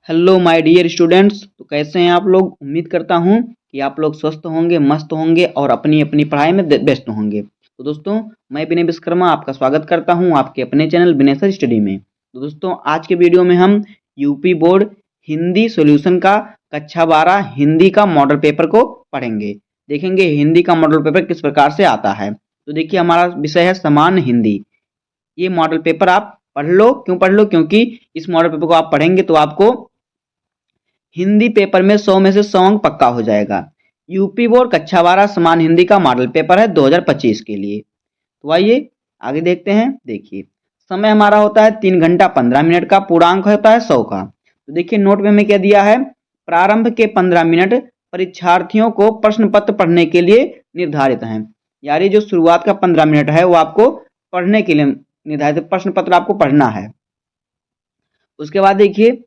Hello my dear students. तो कैसे हैं आप लोग। उम्मीद करता हूं कि आप लोग स्वस्थ होंगे, मस्त होंगे और अपनी अपनी पढ़ाई में व्यस्त होंगे। तो दोस्तों, मैं विनय विश्वकर्मा आपका स्वागत करता हूं आपके अपने चैनल विनय सर स्टडी में। तो दोस्तों, आज के वीडियो में हम यूपी बोर्ड हिंदी सॉल्यूशन का कक्षा 12 हिंदी का मॉडल पेपर को पढ़ेंगे। देखेंगे हिंदी का मॉडल पेपर किस प्रकार से आता है। तो देखिए, हमारा विषय है सामान्य हिंदी। ये मॉडल पेपर आप पढ़ लो। क्यों पढ़ लो? क्योंकि इस मॉडल पेपर को आप पढ़ेंगे तो आपको हिंदी पेपर में 100 में से 100 अंक पक्का हो जाएगा। यूपी बोर्ड कक्षा 12 समान हिंदी का मॉडल पेपर है 2025 के लिए। तो आइए आगे देखते हैं। देखिए, समय हमारा होता है 3 घंटा 15 मिनट का, पूर्णांक होता है 100 का। तो देखिए, नोट में हमें क्या दिया है। प्रारंभ के 15 मिनट परीक्षार्थियों को प्रश्न पत्र पढ़ने के लिए निर्धारित हैं। यानी जो शुरुआत का 15 मिनट है वो आपको पढ़ने के लिए निर्धारित, प्रश्न पत्र आपको पढ़ना है। उसके बाद देखिए,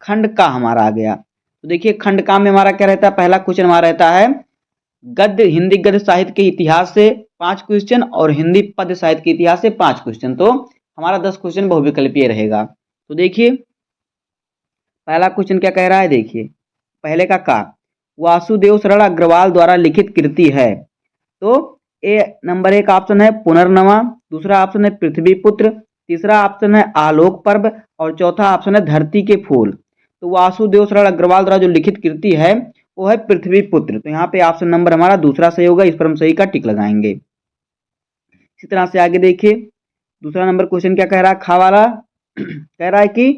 खंड का हमारा आ गया। तो देखिए, खंड का में हमारा क्या रहता है। पहला क्वेश्चन हमारा रहता है गद्य हिंदी गद्य साहित्य के इतिहास से 5 क्वेश्चन और हिंदी पद्य साहित्य के इतिहास से 5 क्वेश्चन। तो हमारा 10 क्वेश्चन बहुविकल्पीय रहेगा। तो देखिए, पहला क्वेश्चन क्या कह रहा है। देखिए, पहले का वासुदेव शरण अग्रवाल द्वारा लिखित कृति है। तो ए नंबर 1 ऑप्शन है पुनर्नवा, दूसरा ऑप्शन है पृथ्वी पुत्र, तीसरा ऑप्शन है आलोक पर्व और चौथा ऑप्शन है धरती के फूल। तो वासुदेव शरण अग्रवाल द्वारा जो लिखित कृति है वो है पृथ्वी पुत्र। तो यहाँ पे ऑप्शन नंबर हमारा दूसरा सही होगा। इस पर हम सही का टिक लगाएंगे। इसी तरह से आगे देखिए, दूसरा नंबर क्वेश्चन क्या कह रहा है। खा वाला कह रहा है कि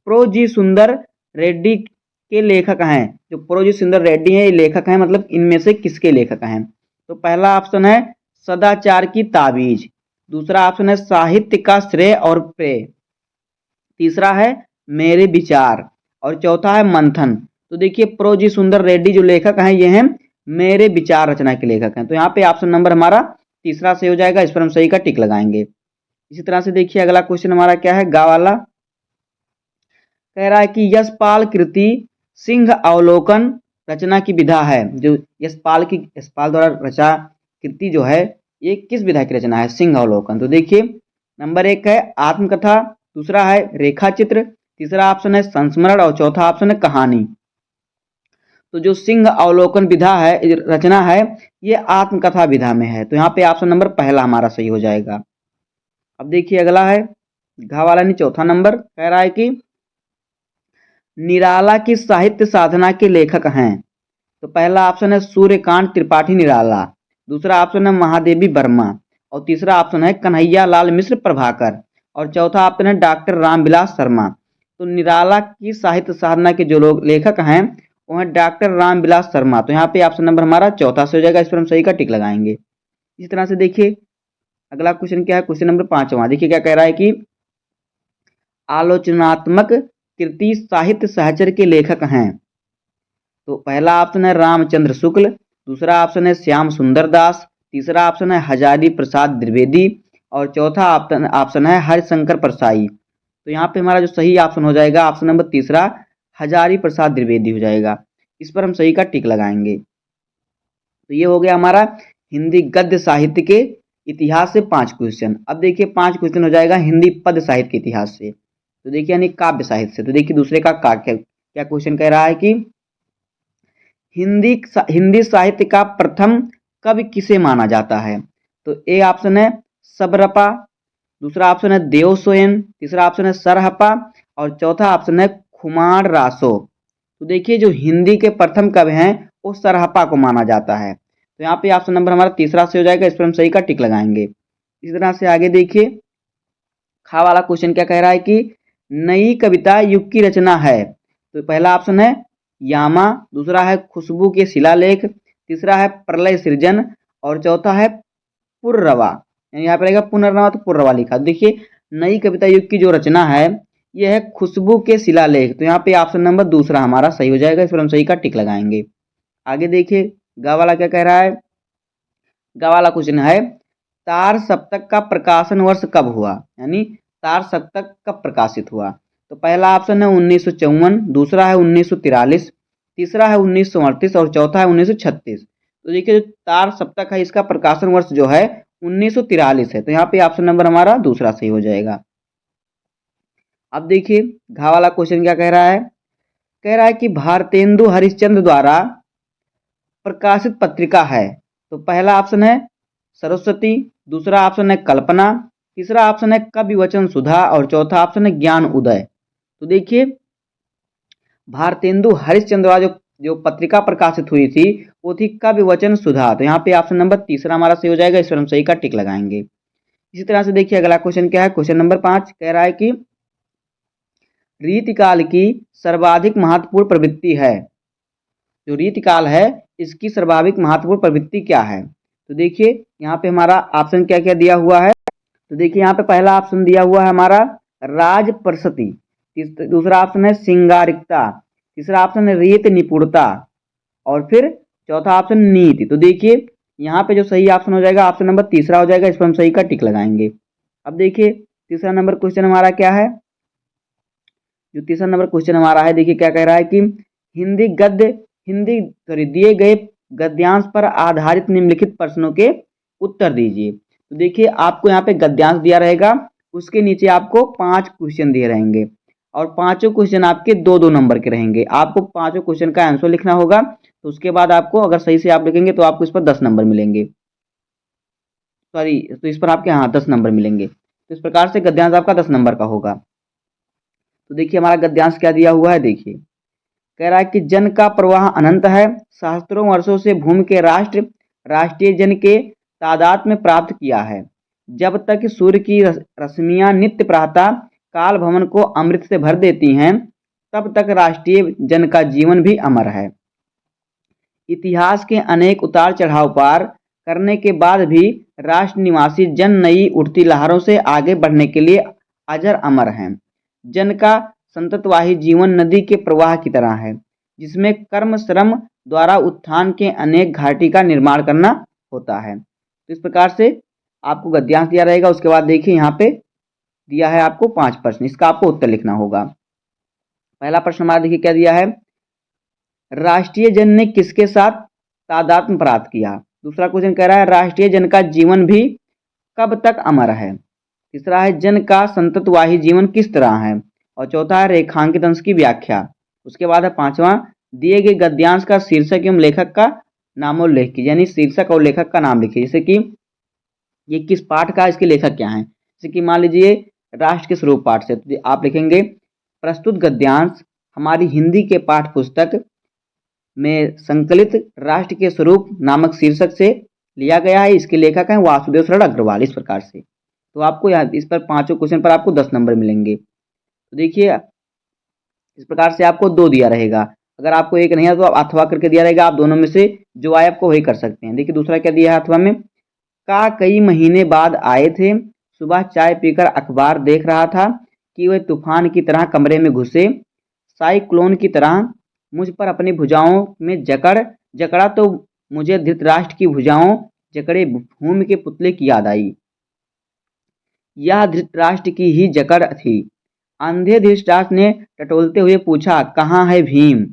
प्रो जी सुंदर रेड्डी के लेखक हैं। जो प्रो जी सुंदर रेड्डी है ये लेखक हैं, मतलब इनमें से किसके लेखक हैं। तो पहला ऑप्शन है सदाचार की ताबीज, दूसरा ऑप्शन है साहित्य का श्रेय और प्रेय, तीसरा है मेरे विचार और चौथा है मंथन। तो देखिए, प्रो जी सुंदर रेड्डी जो लेखक हैं ये हैं मेरे विचार रचना के लेखक हैं। तो यहाँ पे ऑप्शन नंबर हमारा तीसरा सही हो जाएगा। इस पर हम सही का टिक लगाएंगे। इसी तरह से देखिए, अगला क्वेश्चन हमारा क्या है। गा वाला कह रहा है कि यशपाल कृति सिंह अवलोकन रचना की विधा है। जो यशपाल द्वारा रचा कृति जो है ये किस विधा की रचना है। सिंह अवलोकन। तो देखिए, नंबर 1 है आत्मकथा, दूसरा है रेखा चित्र, तीसरा ऑप्शन है संस्मरण और चौथा ऑप्शन है कहानी। तो जो सिंह अवलोकन विधा है, रचना है, ये आत्मकथा विधा में है। तो यहाँ पे ऑप्शन नंबर पहला हमारा सही हो जाएगा। अब देखिए, अगला है घा वाला नहीं, चौथा नंबर कह रहा है कि निराला की साहित्य साधना के लेखक हैं। तो पहला ऑप्शन है सूर्यकांत त्रिपाठी निराला, दूसरा ऑप्शन है महादेवी वर्मा और तीसरा ऑप्शन है कन्हैया लाल मिश्र प्रभाकर और चौथा ऑप्शन है डॉक्टर रामविलास शर्मा। तो निराला की साहित्य साधना के जो लोग लेखक हैं वो हैं डॉक्टर रामविलास शर्मा। तो यहाँ पे ऑप्शन नंबर हमारा चौथा से हो जाएगा। इस पर हम सही का टिक लगाएंगे। इस तरह से देखिए, अगला क्वेश्चन क्या है। क्वेश्चन नंबर 5वां देखिए क्या कह रहा है कि आलोचनात्मक कृति साहित्य सहचर के लेखक हैं। तो पहला ऑप्शन है रामचंद्र शुक्ल, दूसरा ऑप्शन है श्याम सुंदर दास, तीसरा ऑप्शन है हजारी प्रसाद द्विवेदी और चौथा ऑप्शन है हरिशंकर परसाई। तो यहाँ पे हमारा जो सही ऑप्शन हो जाएगा ऑप्शन नंबर तीसरा हजारी प्रसाद द्विवेदी हो जाएगा। इस पर हम सही का टिक लगाएंगे। तो ये हो गया हमारा हिंदी गद्य साहित्य के इतिहास से 5 क्वेश्चन। अब देखिए 5 क्वेश्चन हो जाएगा हिंदी पद्य साहित्य के इतिहास से। तो देखिए यानी काव्य साहित्य से। तो देखिए दूसरे का क्या क्वेश्चन कह रहा है कि हिंदी साहित्य का प्रथम कवि किसे माना जाता है। तो ए ऑप्शन है सबरपा, दूसरा ऑप्शन है देवसोयन, तीसरा ऑप्शन है सरहपा और चौथा ऑप्शन है खुमार रासो। तो देखिए, जो हिंदी के प्रथम कवि हैं वो सरहपा को माना जाता है। तो यहाँ पे ऑप्शन नंबर हमारा तीसरा से हो जाएगा। इस पर हम सही का टिक लगाएंगे। इस तरह से आगे देखिए, खा वाला क्वेश्चन क्या कह रहा है कि नई कविता युग की रचना है। तो पहला ऑप्शन है यामा, दूसरा है खुशबू के शिलालेख, तीसरा है प्रलय सृजन और चौथा है पुर्रवा। यहाँ पे रहेगा पुनर्नवा, तो पुर्रवा लिखा। देखिए, नई कविता युग की जो रचना है यह है खुशबू के शिलालेख। तो यहाँ पे ऑप्शन नंबर दूसरा हमारा सही हो जाएगा। इस पर हम सही का टिक लगाएंगे। आगे देखिए, गा वाला क्या कह रहा है। गा वाला क्वेश्चन है तार सप्तक का प्रकाशन वर्ष कब हुआ। यानी तार सप्तक कब प्रकाशित हुआ। तो पहला ऑप्शन है 1954, दूसरा है 1943, तीसरा है 1938 और चौथा है 1936। तो देखिए, जो तार सप्तक है इसका प्रकाशन वर्ष जो है 1943 है। तो यहाँ पे ऑप्शन नंबर हमारा दूसरा सही हो जाएगा। अब देखिए घा वाला क्वेश्चन क्या कह रहा है। कह रहा है कि भारतेंदु हरिश्चंद्र द्वारा प्रकाशित पत्रिका है। तो पहला ऑप्शन है सरस्वती, दूसरा ऑप्शन है कल्पना, तीसरा ऑप्शन है कवि वचन सुधा और चौथा ऑप्शन है ज्ञान उदय। तो देखिए भारतेंदु हरिश्चंद्र द्वारा जो जो पत्रिका प्रकाशित हुई थी वो थी कवि वचन सुधा। तो यहाँ पे ऑप्शन नंबर तीसरा हमारा सही हो जाएगा, इस पर हम सही का टिक लगाएंगे। इसी तरह से देखिए अगला क्वेश्चन क्या है। क्वेश्चन नंबर 5 कह रहा है कि रीतिकाल की सर्वाधिक महत्वपूर्ण प्रवृत्ति है। जो रीतिकाल है इसकी सर्वाधिक महत्वपूर्ण प्रवृत्ति क्या है। तो देखिए यहाँ पे हमारा ऑप्शन क्या क्या दिया हुआ है। तो देखिए यहाँ पे पहला ऑप्शन दिया हुआ है हमारा राजप्रसति, दूसरा ऑप्शन है सिंगारिकता, तीसरा ऑप्शन है रीत निपुणता और फिर चौथा ऑप्शन नीति। तो देखिए यहाँ पे जो सही ऑप्शन हो जाएगा ऑप्शन नंबर तीसरा हो जाएगा, इस पर हम सही का टिक लगाएंगे। अब देखिए तीसरा नंबर क्वेश्चन हमारा क्या है। जो तीसरा नंबर क्वेश्चन हमारा है देखिए क्या कह रहा है कि हिंदी सॉरी दिए गए गद्यांश पर आधारित निम्नलिखित प्रश्नों के उत्तर दीजिए। तो देखिए आपको यहाँ पे गद्यांश दिया रहेगा, उसके नीचे आपको 5 क्वेश्चन दिए रहेंगे और पांचों क्वेश्चन आपके 2-2 नंबर के रहेंगे। आपको पांचों क्वेश्चन का आंसर लिखना होगा। तो उसके बाद आपको अगर सही से आप लिखेंगे तो आपको इस पर 10 नंबर मिलेंगे। सॉरी, तो इस पर आपके 10 नंबर मिलेंगे। तो इस प्रकार से गद्यांश आपका 10 नंबर का होगा। तो देखिए हमारा गद्यांश क्या दिया हुआ है। देखिए कह रहा है कि जन का प्रवाह अनंत है, सहस्त्रों वर्षों से भूमि के राष्ट्रीय जन के तादाद में प्राप्त किया है। जब तक सूर्य की रश्मियां नित्य प्रातः काल भवन को अमृत से भर देती हैं, तब तक राष्ट्रीय जन का जीवन भी अमर है। इतिहास के अनेक उतार चढ़ाव पार करने के बाद भी राष्ट्र निवासी जन नई उठती लहरों से आगे बढ़ने के लिए अजर अमर हैं। जन का संततवाही जीवन नदी के प्रवाह की तरह है, जिसमें कर्म श्रम द्वारा उत्थान के अनेक घाटी का निर्माण करना होता है। तो इस प्रकार से आपको गद्यांश दिया रहेगा। उसके बाद देखिए यहाँ पे दिया है आपको 5 प्रश्न, इसका आपको उत्तर लिखना होगा। पहला प्रश्न हमारा देखिए क्या दिया है। राष्ट्रीय जन ने किसके साथ तादात्म्य प्राप्त किया। दूसरा क्वेश्चन कह रहा है राष्ट्रीय जन का जीवन भी कब तक अमर है। तीसरा है जन का संततवाही जीवन किस तरह है और चौथा है रेखांकित अंश की व्याख्या। उसके बाद है पांचवा दिए गए गद्यांश का शीर्षक एवं लेखक का नामोल्लेख कीजिए, यानी शीर्षक और लेखक का नाम लिखिए। जैसे कि ये किस पाठ का, इसके लेखक क्या हैं। जैसे कि मान लीजिए राष्ट्र के स्वरूप पाठ से, तो आप लिखेंगे प्रस्तुत गद्यांश हमारी हिंदी के पाठ पुस्तक में संकलित राष्ट्र के स्वरूप नामक शीर्षक से लिया गया है। इसके लेखक हैं वासुदेव शरण अग्रवाल। इस प्रकार से तो आपको यहाँ इस पर पांचों क्वेश्चन पर आपको 10 नंबर मिलेंगे। तो देखिए इस प्रकार से आपको 2 दिया रहेगा। अगर आपको एक नहीं है तो आप अथवा करके दिया रहेगा, आप दोनों में से जो आए आपको वही कर सकते हैं। देखिए दूसरा क्या दिया है अथवा में, का कई महीने बाद आए थे, सुबह चाय पीकर अखबार देख रहा था कि वह तूफान की तरह कमरे में घुसे, साइक्लोन की तरह मुझ पर अपनी भुजाओं में जकड़ा तो मुझे धृतराष्ट्र की भुजाओं जकड़े भूमि के पुतले की याद आई। यह धृतराष्ट्र की ही जकड़ थी। अंधे धृतराष्ट्र ने टटोलते हुए पूछा, कहाँ है भीम?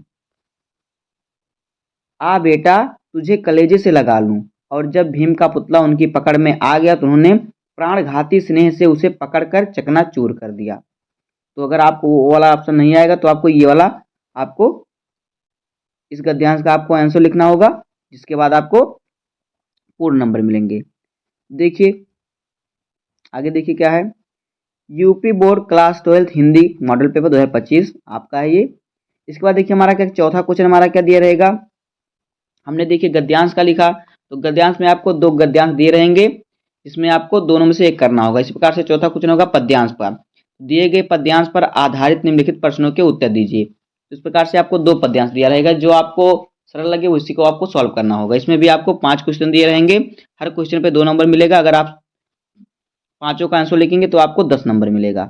आ बेटा तुझे कलेजे से लगा लूं। और जब भीम का पुतला उनकी पकड़ में आ गया तो उन्होंने प्राणघाती स्नेह से उसे पकड़कर चकनाचूर कर दिया। तो अगर आपको वो वाला ऑप्शन नहीं आएगा तो आपको ये वाला आपको इस गद्यांश का आपको आंसर लिखना होगा, जिसके बाद आपको पूर्ण नंबर मिलेंगे। देखिए आगे देखिए क्या है। UP board class 12 Hindi model paper 2025 आपका है ये। इसके बाद देखिए हमारा क्या चौथा क्वेश्चन हमारा क्या दिया रहेगा। हमने देखिए गद्यांश का लिखा, तो गद्यांश में आपको 2 गद्यांश दिए रहेंगे, इसमें आपको दोनों में से एक करना होगा। इस प्रकार से चौथा क्वेश्चन होगा पद्यांश पर। दिए गए पद्यांश पर आधारित निम्नलिखित प्रश्नों के उत्तर दीजिए। इस प्रकार से आपको 2 पद्यांश दिया रहेगा, जो आपको सरल लगे उसी को आपको सॉल्व करना होगा। इसमें भी आपको 5 क्वेश्चन दिए रहेंगे, हर क्वेश्चन पे 2 नंबर मिलेगा। अगर आप पांचों का आंसर लिखेंगे तो आपको 10 नंबर मिलेगा।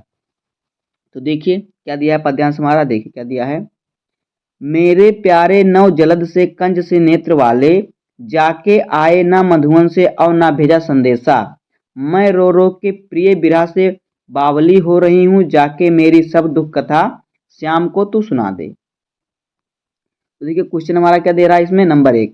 तो देखिए क्या दिया है पद्यांश हमारा, देखिए क्या दिया है। मेरे प्यारे नव जलद से कंज से नेत्र वाले, जाके आए ना मधुवन से और ना भेजा संदेशा। मैं रो रो के प्रिय बिरहा से बावली हो रही हूँ, जाके मेरी सब दुख कथा श्याम को तू सुना दे। तो देखिए क्वेश्चन हमारा क्या दे रहा है इसमें। नंबर 1,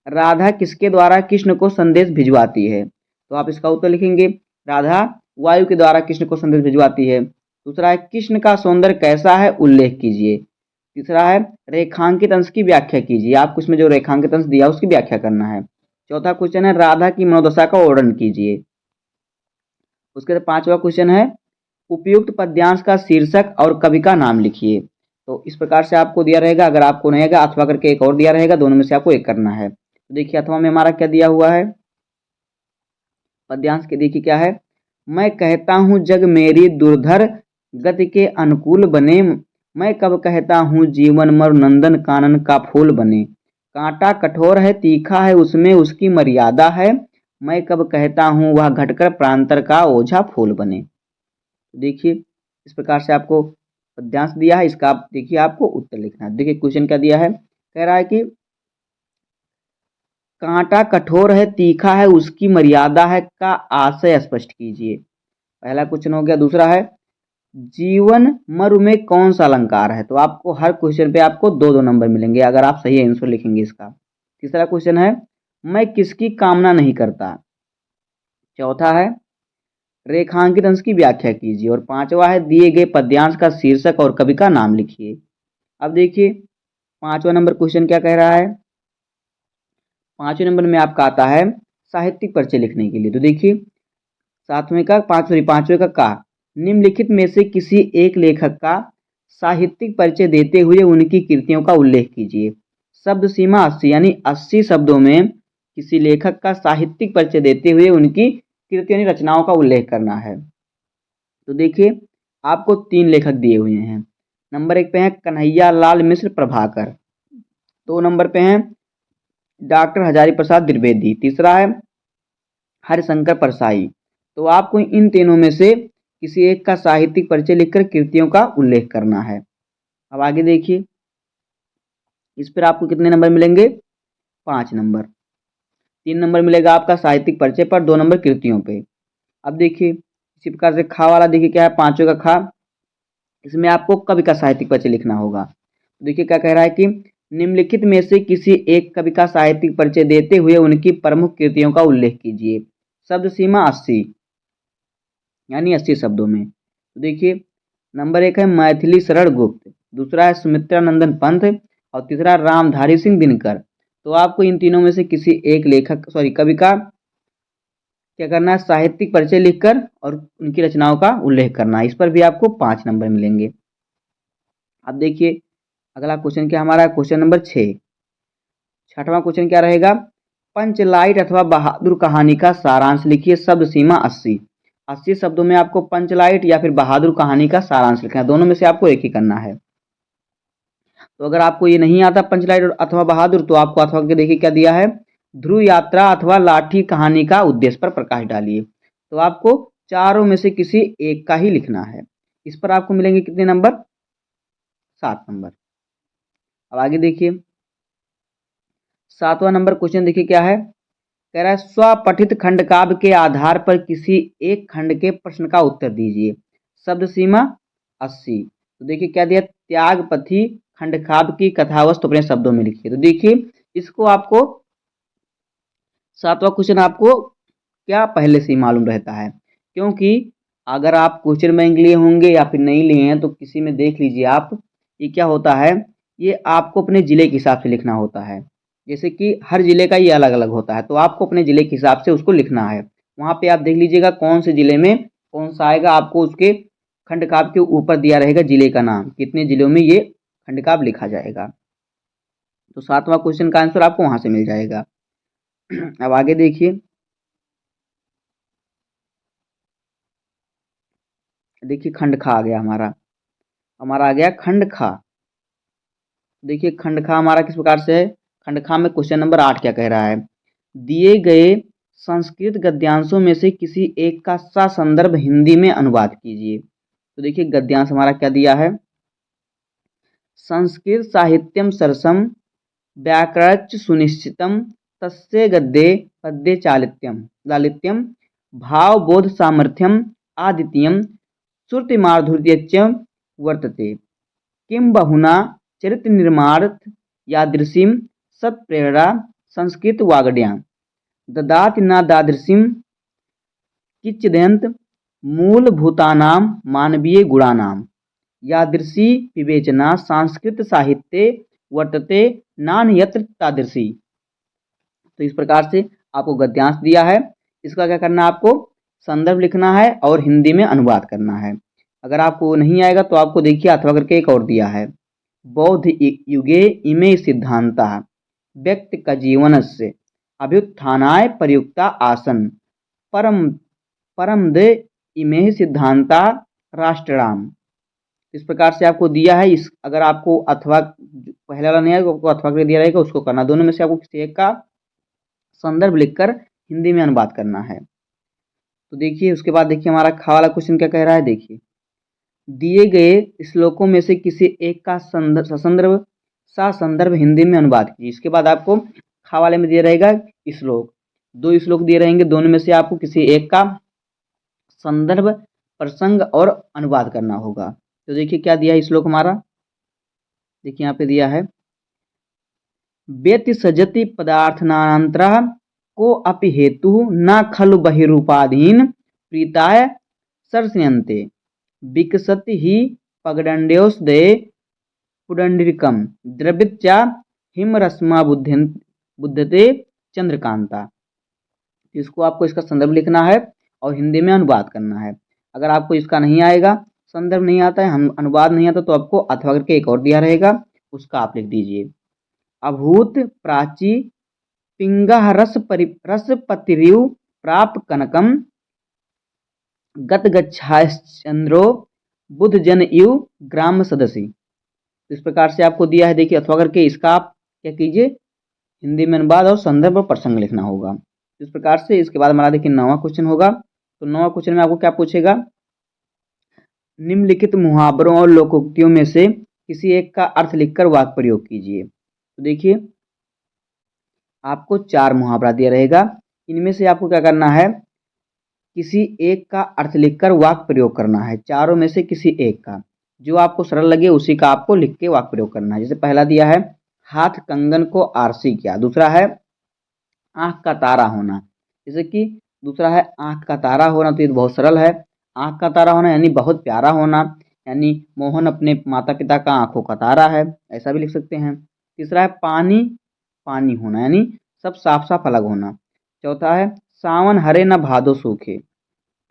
राधा किसके द्वारा कृष्ण को संदेश भिजवाती है। तो आप इसका उत्तर लिखेंगे राधा वायु के द्वारा कृष्ण को संदेश भिजवाती है। दूसरा है कृष्ण का सौंदर्य कैसा है, उल्लेख कीजिए। तीसरा है रेखांकित अंश की व्याख्या कीजिए, आपको इसमें जो रेखांकित अंश दिया उसकी व्याख्या करना है। चौथा क्वेश्चन है राधा की मनोदशा का वर्णन कीजिए। उसके बाद पांचवा क्वेश्चन है उपयुक्त पद्यांश का शीर्षक और कवि का नाम लिखिए। तो इस प्रकार से आपको दिया रहेगा, अगर आपको नहीं आएगा अथवा करके एक और दिया रहेगा, दोनों में से आपको एक करना है। तो देखिए अथवा में हमारा क्या दिया हुआ है, पद्यांश के देखिए क्या है, मैं कहता हूँ जग मेरी दुर्धर गति के अनुकूल बने, मैं कब कहता हूँ जीवन मरु नंदन कानन का फूल बने, कांटा कठोर है तीखा है उसमें उसकी मर्यादा है, मैं कब कहता हूँ वह घटकर प्रांतर का ओझा फूल बने। देखिए इस प्रकार से आपको पद्यांश दिया है, इसका आप देखिए आपको उत्तर लिखना है। देखिए क्वेश्चन क्या दिया है, कह रहा है कि कांटा कठोर है तीखा है उसकी मर्यादा है का आशय स्पष्ट कीजिए। पहला क्वेश्चन हो गया। दूसरा है जीवन मरु में कौन सा अलंकार है, तो आपको हर क्वेश्चन पे आपको दो दो नंबर मिलेंगे अगर आप सही आंसर लिखेंगे इसका। तीसरा क्वेश्चन है मैं किसकी कामना नहीं करता। चौथा है रेखांकित अंश की व्याख्या कीजिए। और पांचवा है दिए गए पद्यांश का शीर्षक और कवि का नाम लिखिए। अब देखिए पांचवा नंबर क्वेश्चन क्या कह रहा है, पांचवें नंबर में आपका आता है साहित्यिक परिचय लिखने के लिए। तो देखिए सातवें का पांचवें का निम्नलिखित में से किसी एक लेखक का साहित्यिक परिचय देते हुए उनकी कृतियों का उल्लेख कीजिए। शब्द सीमा 80 यानी 80 शब्दों में किसी लेखक का साहित्यिक परिचय देते हुए उनकी कृतियों यानी रचनाओं का उल्लेख करना है। तो देखिए आपको तीन लेखक दिए हुए हैं। नंबर एक पे है कन्हैया लाल मिश्र प्रभाकर, दो नंबर पे हैं डॉक्टर हजारी प्रसाद द्विवेदी, तीसरा है हरिशंकर परसाई। तो आपको इन तीनों में से किसी एक का साहित्यिक परिचय लिखकर कृतियों का उल्लेख करना है। अब आगे देखिए इस पर आपको कितने नंबर मिलेंगे, 5 नंबर। 3 नंबर मिलेगा आपका साहित्यिक परिचय पर, 2 नंबर कृतियों पे। अब देखिए इसी प्रकार से खा वाला देखिए क्या है, पांचवें का खा, इसमें आपको कवि का साहित्यिक परिचय लिखना होगा। तो देखिए क्या कह रहा है कि निम्नलिखित में से किसी एक कवि का साहित्यिक परिचय देते हुए उनकी प्रमुख कृतियों का उल्लेख कीजिए। शब्द सीमा 80 यानी 80 शब्दों में। तो देखिए नंबर एक है मैथिली शरण गुप्त, दूसरा है सुमित्रा नंदन पंत और तीसरा रामधारी सिंह दिनकर। तो आपको इन तीनों में से किसी एक लेखक कवि का क्या करना है, साहित्यिक परिचय लिखकर और उनकी रचनाओं का उल्लेख करना है। इस पर भी आपको 5 नंबर मिलेंगे। अब देखिए अगला क्वेश्चन क्या हमारा, क्वेश्चन नंबर 6। छठवां क्वेश्चन क्या रहेगा, पंचलाइट अथवा बहादुर कहानी का सारांश लिखिए। शब्द सीमा 80 80 शब्दों में आपको पंचलाइट या फिर बहादुर कहानी का सारांश लिखना है, दोनों में से आपको एक ही करना है। तो अगर आपको ये नहीं आता पंचलाइट अथवा बहादुर, तो आपको अथवा के देखिए क्या दिया है, ध्रुव यात्रा अथवा लाठी कहानी का उद्देश्य पर प्रकाश डालिए। तो आपको चारों में से किसी एक का ही लिखना है। इस पर आपको मिलेंगे कितने नंबर, 7 नंबर। अब आगे देखिए 7वां नंबर क्वेश्चन देखिए क्या है, कह रहा है स्वपठित खंड काव्य के आधार पर किसी एक खंड के प्रश्न का उत्तर दीजिए। शब्द सीमा 80। तो देखिए क्या दिया, त्यागपथी खंड काव्य की कथावस्तु अपने शब्दों में लिखिए। तो देखिए इसको आपको 7वां क्वेश्चन आपको क्या पहले से ही मालूम रहता है, क्योंकि अगर आप क्वेश्चन बैंक लिए होंगे या फिर नहीं लिए हैं तो किसी में देख लीजिए आप, ये क्या होता है, ये आपको अपने ज़िले के हिसाब से लिखना होता है। जैसे कि हर ज़िले का ये अलग अलग होता है, तो आपको अपने ज़िले के हिसाब से उसको लिखना है। वहाँ पे आप देख लीजिएगा कौन से ज़िले में कौन सा आएगा, आपको उसके खंड काव्य के ऊपर दिया रहेगा ज़िले का नाम, कितने ज़िलों में ये खंड काव्य लिखा जाएगा। तो 7वां क्वेश्चन का आंसर आपको वहाँ से मिल जाएगा। अब आगे देखिए खंड खा आ गया हमारा, आ गया खंड खा। देखिए खंड खा हमारा किस प्रकार से है, खंड खा में क्वेश्चन नंबर 8 क्या कह रहा है, दिए गए संस्कृत गद्यांशों में से किसी एक का ससंदर्भ हिंदी में अनुवाद कीजिए। तो देखिए गद्यांश हमारा क्या दिया है, संस्कृत साहित्यम सरसम व्याकरच सुनिश्चितम तस्य गद्ये पद्ये चालित्यम लालित्यम भावबोध सामर्थ्यम आदित्यम श्रुतिमाधुर्यच्च वर्तते किं बहुना चरित्र निर्माणार्थ यादृशीं सत्प्रेरणा संस्कृत वाग्ड्यां ददाति न दादृशीं किच्चिदन्त मूलभूतानां मानवीय गुणानां यादृशी विवेचना संस्कृत साहित्ये वर्तते नान्यत्र तादृशी। तो इस प्रकार से आपको गद्यांश दिया है, इसका क्या करना है, आपको संदर्भ लिखना है और हिंदी में अनुवाद करना है। अगर आपको नहीं आएगा तो आपको देखिए अथवा करके एक और दिया है, बौद्ध युगे इमे सिद्धांता व्यक्ति का जीवन से अभ्युत्थानाय प्रयुक्ता आसन परम परम दे इमे सिद्धांता राष्ट्राम। इस प्रकार से आपको दिया है। इस अगर आपको अथवा पहले वाला नहीं आएगा, आपको अथवा करके दिया रहेगा, उसको करना। दोनों में से आपको किसी एक का संदर्भ लिखकर हिंदी में अनुवाद करना है। तो देखिए उसके बाद देखिए हमारा खा वाला क्वेश्चन क्या कह रहा है। देखिए दिए गए श्लोकों में से किसी एक का ससंदर्भ हिंदी में अनुवाद कीजिए। इसके बाद आपको खा वाले में दिया रहेगा श्लोक, दो श्लोक दिए रहेंगे, दोनों में से आपको किसी एक का संदर्भ प्रसंग और अनुवाद करना होगा। तो देखिए क्या दिया है श्लोक हमारा, देखिए यहाँ पे दिया है, व्यति सजति पदार्थनान्तरः को अपि हेतु न खलु बहिरूपाधीन प्रीताय सर्षयन्ते विकसति ही पगडण्ड्योदये पुडंडरीकम द्रवित्या हिमरश्मा बुध्यते चंद्रकांता। इसको आपको इसका संदर्भ लिखना है और हिंदी में अनुवाद करना है। अगर आपको इसका नहीं आएगा, संदर्भ नहीं आता है, हम अनुवाद नहीं आता, तो आपको अथवा करके एक और दिया रहेगा, उसका आप लिख दीजिए। अभूत प्राची पिंगह रसपतिरिव प्राप कनकम गत गच्छाश्चंद्रो बुध जन इव ग्राम सदसी। इस प्रकार से आपको दिया है। देखिए अथवा करके इसका आप क्या कीजिए, हिंदी में अनुवाद और संदर्भ और प्रसंग लिखना होगा। इस प्रकार से इसके बाद हमारा देखिए 9वां क्वेश्चन होगा। तो 9वां क्वेश्चन में आपको क्या पूछेगा, निम्नलिखित मुहावरों और लोकोक्तियों में से किसी एक का अर्थ लिखकर वाक्य प्रयोग कीजिए। तो देखिए आपको 4 मुहावरा दिया रहेगा, इनमें से आपको क्या करना है, किसी एक का अर्थ लिखकर वाक्य प्रयोग करना है। चारों में से किसी एक का, जो आपको सरल लगे उसी का आपको लिख के वाक्य प्रयोग करना है। जैसे पहला दिया है, हाथ कंगन को आरसी किया। दूसरा है आंख का तारा होना। जैसे कि दूसरा है आंख का तारा होना, तो ये बहुत सरल है। आंख का तारा होना यानी बहुत प्यारा होना, यानी मोहन अपने माता पिता का आंखों का तारा है, ऐसा भी लिख सकते हैं। तीसरा है पानी पानी होना, यानी सब साफ साफ अलग होना। चौथा है सावन हरे न भादो सूखे।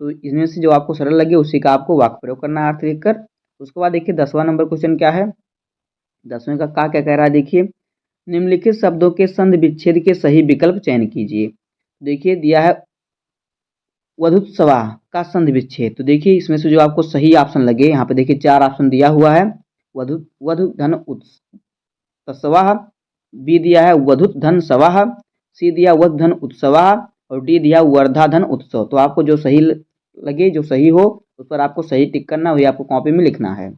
तो इसमें से जो आपको सरल लगे उसी का आपको वाक्य प्रयोग करना है अर्थ लिखकर। उसके बाद देखिए 10वां नंबर क्वेश्चन क्या है, 10वें का क्या कह रहा है। देखिए निम्नलिखित शब्दों के संधि विच्छेद के सही विकल्प चयन कीजिए। देखिए दिया है वधुत्सवा का संधि विच्छेद। तो देखिए इसमें से जो आपको सही ऑप्शन लगे, यहाँ पे देखिए 4 ऑप्शन दिया हुआ है, वधु धन उत्सवा, बी दिया है वधुत धन सवाह, सी दिया वध धन उत्सवा और डी दिया वर्धा धन उत्सव। तो आपको जो सही लगे, जो सही हो उस पर आपको सही टिक करना, वही आपको कॉपी में लिखना है।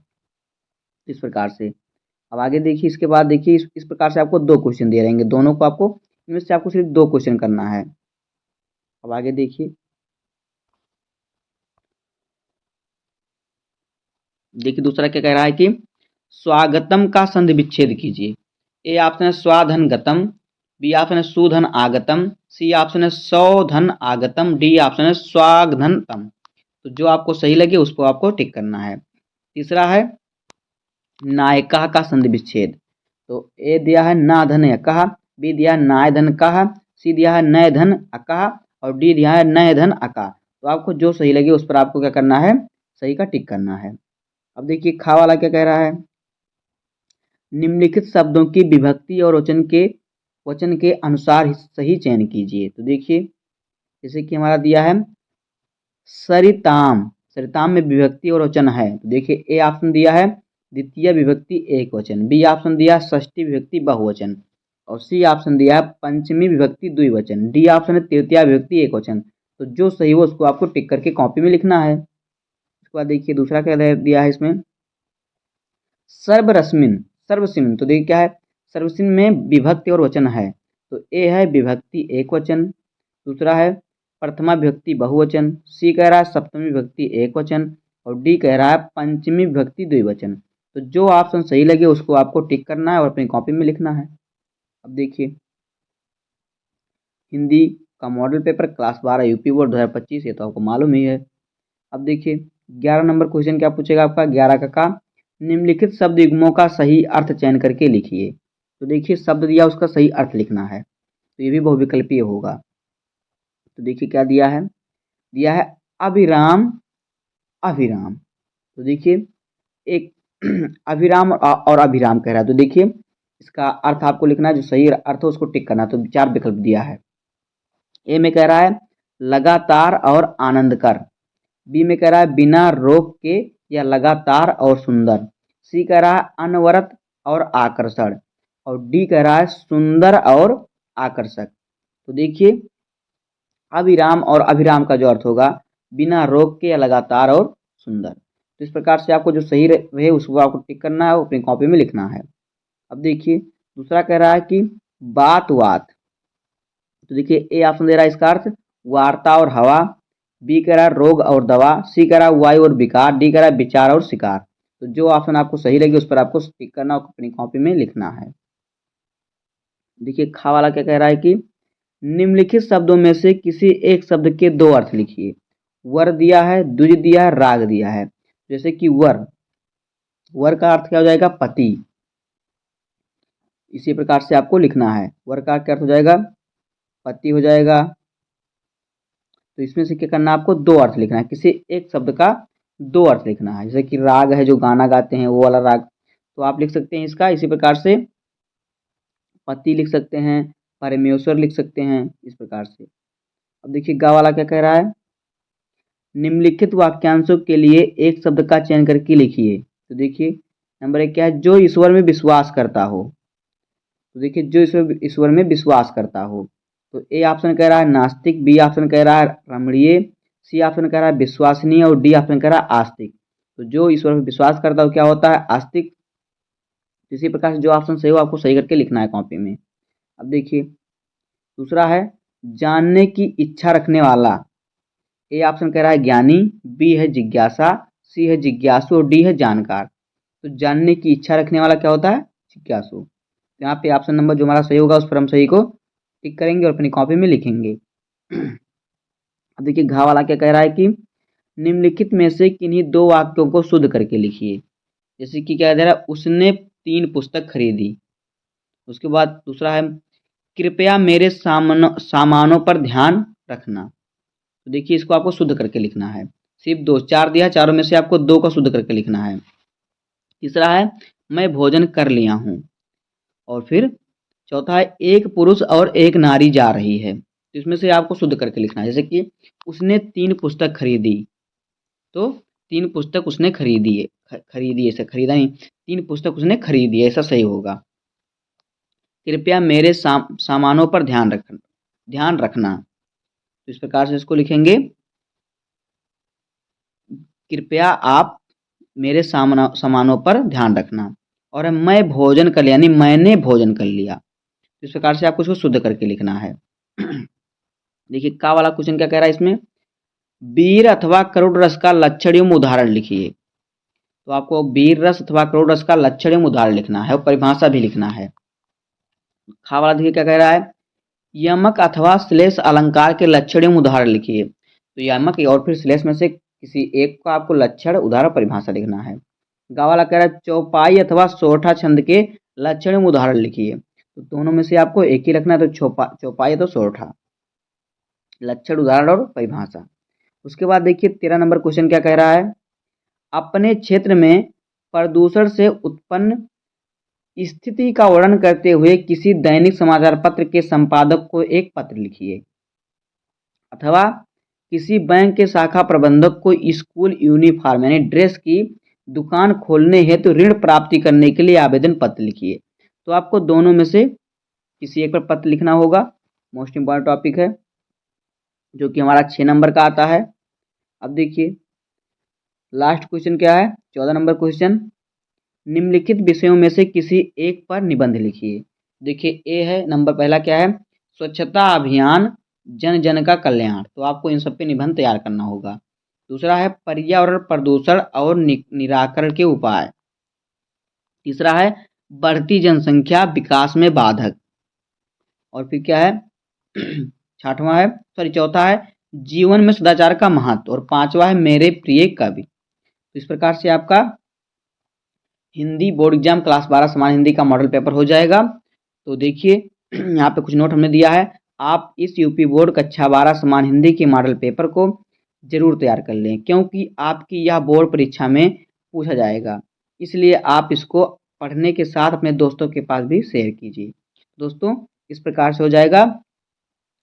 इस प्रकार से अब आगे देखिए, इसके बाद देखिए इस प्रकार से आपको 2 क्वेश्चन दिए रहेंगे, दोनों को आपको इनमें से आपको सिर्फ 2 क्वेश्चन करना है। अब आगे देखिए, दूसरा क्या कह रहा है कि स्वागतम का संधि विच्छेद कीजिए। ए ऑप्शन है स्वाधन गतम, बी ऑप्शन है सुधन आगतम, सी ऑप्शन है सौधन आगतम, डी ऑप्शन है स्वागधनतम। तो जो आपको सही लगे उसको आपको टिक करना है। तीसरा है नायका का संधि विच्छेद। तो ए दिया है ना धन यकहा, बी दिया है नाय धन कहा, सी दिया है नय धन अका और डी दिया है नय धन अका। तो आपको जो सही लगे उस पर आपको क्या करना है, सही का टिक करना है। अब देखिए खा वाला क्या कह रहा है, निम्नलिखित शब्दों की विभक्ति और वचन के अनुसार सही चयन कीजिए। तो देखिए जैसे कि हमारा दिया है सरिताम, सरिताम में विभक्ति और वचन है। तो देखिए ए ऑप्शन दिया है द्वितीय विभक्ति एक वचन, बी ऑप्शन दिया षष्ठी विभक्ति बहुवचन और सी ऑप्शन दिया है पंचमी विभक्ति द्विवचन, डी ऑप्शन है तृतीय विभक्ति एक वचन। तो जो सही हो उसको आपको टिक करके कॉपी में लिखना है। उसके बाद देखिए दूसरा क्या दिया है इसमें, सर्वरश्मिन सर्वसिम। तो देखिए क्या है, सर्वसिम में विभक्ति और वचन है। तो ए है विभक्ति एक वचन, दूसरा है प्रथमा विभक्ति बहुवचन, सी कह रहा है सप्तमी विभक्ति एक वचन और डी कह रहा है पंचमी विभक्ति द्विवचन। तो जो ऑप्शन सही लगे उसको आपको टिक करना है और अपनी कॉपी में लिखना है। अब देखिए हिंदी का model paper class 12 UP board 2025, ये तो आपको मालूम ही है। अब देखिए 11 नंबर क्वेश्चन क्या पूछेगा आपका, 11 का निम्नलिखित शब्द युग्मों का सही अर्थ चयन करके लिखिए। तो देखिए शब्द दिया, उसका सही अर्थ लिखना है, तो ये भी बहुविकल्पीय होगा। तो देखिए क्या दिया है अभिराम, अभिराम। तो देखिए एक अभिराम और अभिराम कह रहा है, तो देखिए इसका अर्थ आपको लिखना है, जो सही अर्थ है उसको टिक करना है। तो 4 विकल्प दिया है। ए में कह रहा है लगातार और आनंद कर, बी में कह रहा है बिना रोक के या लगातार और सुंदर, सी कह रहा है अनवरत और आकर्षण, और डी कह रहा है सुंदर और आकर्षक। तो देखिए अभिराम और अभिराम का जो अर्थ होगा बिना रोक के या लगातार और सुंदर। तो इस प्रकार से आपको जो सही रहे उसको आपको टिक करना है, वो अपनी कॉपी में लिखना है। अब देखिए दूसरा कह रहा है कि बात वात। तो देखिए ए ऑप्शन दे रहा है इसका अर्थ वार्ता और हवा, बी कह रहा है रोग और दवा, सी कह रहा है वायु और विकार, डी कह रहा है विचार और शिकार। तो जो ऑप्शन आपको सही लगे उस पर आपको टिक करना और अपनी कॉपी में लिखना है। देखिए खा वाला क्या कह रहा है कि निम्नलिखित शब्दों में से किसी एक शब्द के 2 अर्थ लिखिए। वर दिया है, द्विज दिया है, राग दिया है। जैसे कि वर, वर का अर्थ क्या हो जाएगा, पति। इसी प्रकार से आपको लिखना है, वर का क्या अर्थ हो जाएगा, पति हो जाएगा। तो इसमें से क्या करना है, आपको 2 अर्थ लिखना है, किसी एक शब्द का 2 अर्थ लिखना है। जैसे कि राग है, जो गाना गाते हैं वो वाला राग, तो आप लिख सकते हैं इसका इसी प्रकार से पति लिख सकते हैं, परमेश्वर लिख सकते हैं, इस प्रकार से। अब देखिए गा वाला क्या कह रहा है, निम्नलिखित वाक्यांशों के लिए एक शब्द का चयन करके लिखिए। तो देखिए नंबर 1 क्या है, जो ईश्वर में विश्वास करता हो। तो देखिए जो ईश्वर में विश्वास करता हो, तो ए ऑप्शन कह रहा है नास्तिक, बी ऑप्शन कह रहा है रमणीय, सी ऑप्शन कह रहा है विश्वसनीय, और डी ऑप्शन कह रहा है आस्तिक। तो जो ईश्वर में विश्वास करता हो क्या होता है, आस्तिक। इसी प्रकार से जो ऑप्शन सही हो आपको सही करके लिखना है कॉपी में। अब देखिए दूसरा है जानने की इच्छा रखने वाला। ए ऑप्शन कह रहा है ज्ञानी, बी है जिज्ञासा, सी है जिज्ञासु, और डी है जानकार। तो जानने की इच्छा रखने वाला क्या होता है, जिज्ञासु। तो यहाँ पे ऑप्शन नंबर जो हमारा सही होगा उस पर हम सही को टिक करेंगे और अपनी कॉपी में लिखेंगे। अब देखिए घा वाला क्या कह रहा है कि निम्नलिखित में से किन्हीं 2 वाक्यों को शुद्ध करके लिखिए। जैसे कि क्या दे रहा है, उसने 3 पुस्तक खरीदी। उसके बाद दूसरा है कृपया मेरे सामानों पर ध्यान रखना। तो देखिए इसको आपको शुद्ध करके लिखना है, सिर्फ 2, 4 दिया, चारों में से आपको 2 का शुद्ध करके लिखना है। तीसरा है मैं भोजन कर लिया हूँ, और फिर चौथा है एक पुरुष और एक नारी जा रही है। तो इसमें से आपको शुद्ध करके लिखना है। जैसे कि उसने 3 पुस्तक खरीदी, तो 3 पुस्तक उसने खरीदी है, खरीदी ऐसा खरीदा नहीं, 3 पुस्तक उसने खरीदी, ऐसा सही होगा। कृपया मेरे सामानों पर ध्यान रखना। तो इस प्रकार से इसको लिखेंगे, कृपया आप मेरे सामानों पर ध्यान रखना। और मैं भोजन कर लिया, यानी मैंने भोजन कर लिया। तो इस प्रकार से आपको इसको शुद्ध करके लिखना है। देखिए का वाला क्वेश्चन क्या कह रहा है इसमें, वीर अथवा करुण रस का लक्षण एवं उदाहरण लिखिए। तो आपको वीर रस अथवा करुण रस का लक्षण एवं उदाहरण लिखना है और परिभाषा भी लिखना है। खा वाला देखिए क्या कह रहा है, यमक अथवा श्लेष अलंकार के लक्षण एवं उदाहरण लिखिए। तो यमक और फिर श्लेष में से किसी एक का आपको लक्षण, उदाहरण, परिभाषा लिखना है। गा वाला कह रहा है चौपाई अथवा सोरठा छंद के लक्षण एवं उदाहरण लिखिए। तो दोनों में से आपको एक ही रखना है, तो चौपाई तो सोरठा, लक्षण, उदाहरण और परिभाषा। उसके बाद देखिए 13 नंबर क्वेश्चन क्या कह रहा है, अपने क्षेत्र में प्रदूषण से उत्पन्न स्थिति का वर्णन करते हुए किसी दैनिक समाचार पत्र के संपादक को एक पत्र लिखिए। अथवा किसी बैंक के शाखा प्रबंधक को स्कूल यूनिफॉर्म यानी ड्रेस की दुकान खोलने हेतु ऋण प्राप्ति करने के लिए आवेदन पत्र लिखिए। तो आपको दोनों में से किसी एक पर पत्र लिखना होगा। मोस्ट इंपॉर्टेंट टॉपिक है, जो कि हमारा 6 नंबर का आता है। अब देखिए लास्ट क्वेश्चन क्या है, 14 नंबर क्वेश्चन, निम्नलिखित विषयों में से किसी एक पर निबंध लिखिए। देखिए ए है नंबर पहला क्या है, स्वच्छता अभियान जन जन का कल्याण। तो आपको इन सब पे निबंध तैयार करना होगा। दूसरा है पर्यावरण प्रदूषण और निराकरण के उपाय। तीसरा है बढ़ती जनसंख्या विकास में बाधक। और फिर क्या है, छठवां है, चौथा है जीवन में सदाचार का महत्व, और 5वां है मेरे प्रिय कवि। तो इस प्रकार से आपका हिंदी बोर्ड एग्जाम क्लास 12 सामान्य हिंदी का मॉडल पेपर हो जाएगा। तो देखिए यहाँ पे कुछ नोट हमने दिया है, आप इस यूपी बोर्ड कक्षा 12 सामान्य हिंदी के मॉडल पेपर को जरूर तैयार कर लें, क्योंकि आपकी यह बोर्ड परीक्षा में पूछा जाएगा। इसलिए आप इसको पढ़ने के साथ अपने दोस्तों के पास भी शेयर कीजिए। दोस्तों, इस प्रकार से हो जाएगा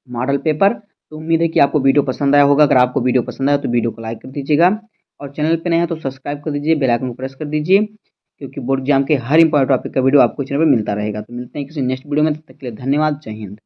मॉडल पेपर। तो उम्मीद है कि आपको वीडियो पसंद आया होगा। अगर आपको वीडियो पसंद आया तो वीडियो को लाइक कर दीजिएगा, और चैनल पे नए हैं तो सब्सक्राइब कर दीजिए, बेल आइकन को प्रेस कर दीजिए, क्योंकि बोर्ड एग्जाम के हर इंपॉर्टेंट टॉपिक का वीडियो आपको चैनल पर मिलता रहेगा। तो मिलते हैं किसी नेक्स्ट वीडियो में, तब तक के लिए धन्यवाद। जय हिंद।